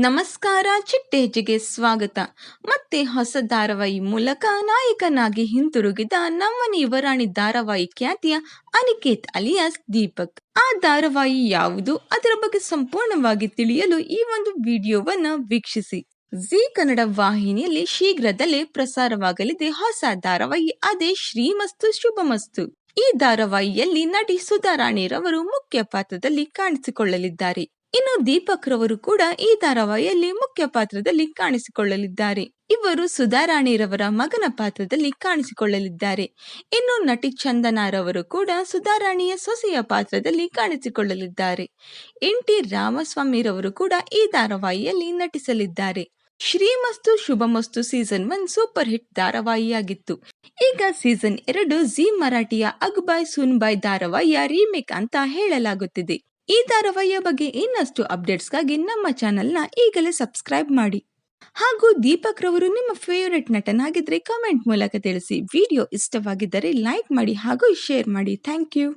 ನಮಸ್ಕಾರ, ಚಿಟ್ಟೇಜಿಗೆ ಸ್ವಾಗತ. ಮತ್ತೆ ಹೊಸ ಧಾರಾವಾಹಿ ಮೂಲಕ ನಾಯಕನಾಗಿ ಹಿಂತಿರುಗಿದ ನಮ್ಮನೆ ಯುವರಾಣಿ ಧಾರಾವಾಹಿ ಖ್ಯಾತಿಯ ಅನಿಕೇತ್ ಅಲಿಯಾಸ್ ದೀಪಕ್. ಆ ಧಾರಾವಾಹಿ ಯಾವುದು, ಅದರ ಬಗ್ಗೆ ಸಂಪೂರ್ಣವಾಗಿ ತಿಳಿಯಲು ಈ ಒಂದು ವಿಡಿಯೋವನ್ನ ವೀಕ್ಷಿಸಿ. ಜಿ ಕನ್ನಡ ವಾಹಿನಿಯಲ್ಲಿ ಶೀಘ್ರದಲ್ಲೇ ಪ್ರಸಾರವಾಗಲಿದೆ ಹೊಸ ಧಾರಾವಾಹಿ, ಅದೇ ಶ್ರೀಮಸ್ತು ಶುಭಮಸ್ತು. ಈ ಧಾರಾವಾಹಿಯಲ್ಲಿ ನಟಿ ಸುಧಾ ರಾಣಿರವರು ಮುಖ್ಯ ಪಾತ್ರದಲ್ಲಿ ಕಾಣಿಸಿಕೊಳ್ಳಲಿದ್ದಾರೆ. ಇನ್ನು ದೀಪಕ್ ರವರು ಕೂಡ ಈ ಧಾರಾವಾಹಿಯಲ್ಲಿ ಮುಖ್ಯ ಪಾತ್ರದಲ್ಲಿ ಕಾಣಿಸಿಕೊಳ್ಳಲಿದ್ದಾರೆ. ಇವರು ಸುಧಾ ರಾಣಿರವರ ಮಗನ ಪಾತ್ರದಲ್ಲಿ ಕಾಣಿಸಿಕೊಳ್ಳಲಿದ್ದಾರೆ. ಇನ್ನು ನಟಿ ಚಂದನಾರವರು ಕೂಡ ಸುಧಾ ರಾಣಿಯ ಸೊಸೆಯ ಪಾತ್ರದಲ್ಲಿ ಕಾಣಿಸಿಕೊಳ್ಳಲಿದ್ದಾರೆ. ಎನ್.ಟಿ. ರಾಮಸ್ವಾಮಿರವರು ಕೂಡ ಈ ಧಾರಾವಾಹಿಯಲ್ಲಿ ನಟಿಸಲಿದ್ದಾರೆ. ಶ್ರೀಮಸ್ತು ಶುಭಮಸ್ತು ಸೀಸನ್ 1 ಸೂಪರ್ ಹಿಟ್ ಧಾರಾವಾಹಿಯಾಗಿತ್ತು. ಈಗ ಸೀಸನ್ 2 ಜಿ ಮರಾಠಿಯ ಅಗ್ಬಾಯ್ ಸುನ್ಬಾಯ್ ಧಾರಾವಾಹಿಯ ರೀಮೇಕ್ ಅಂತ ಹೇಳಲಾಗುತ್ತಿದೆ. ಈ ಧಾರಾವಾಹಿಯ ಬಗ್ಗೆ ಇನ್ನಷ್ಟು ಅಪ್ಡೇಟ್ಸ್ಗಾಗಿ ನಮ್ಮ ಚಾನೆಲ್ನ ಈಗಲೇ ಸಬ್ಸ್ಕ್ರೈಬ್ ಮಾಡಿ. ಹಾಗೂ ದೀಪಕ್ ರವರು ನಿಮ್ಮ ಫೇವರೆಟ್ ನಟನಾಗಿದ್ರೆ ಕಮೆಂಟ್ ಮೂಲಕ ತಿಳಿಸಿ. ವಿಡಿಯೋ ಇಷ್ಟವಾಗಿದ್ದರೆ ಲೈಕ್ ಮಾಡಿ ಹಾಗೂ ಶೇರ್ ಮಾಡಿ. Thank you.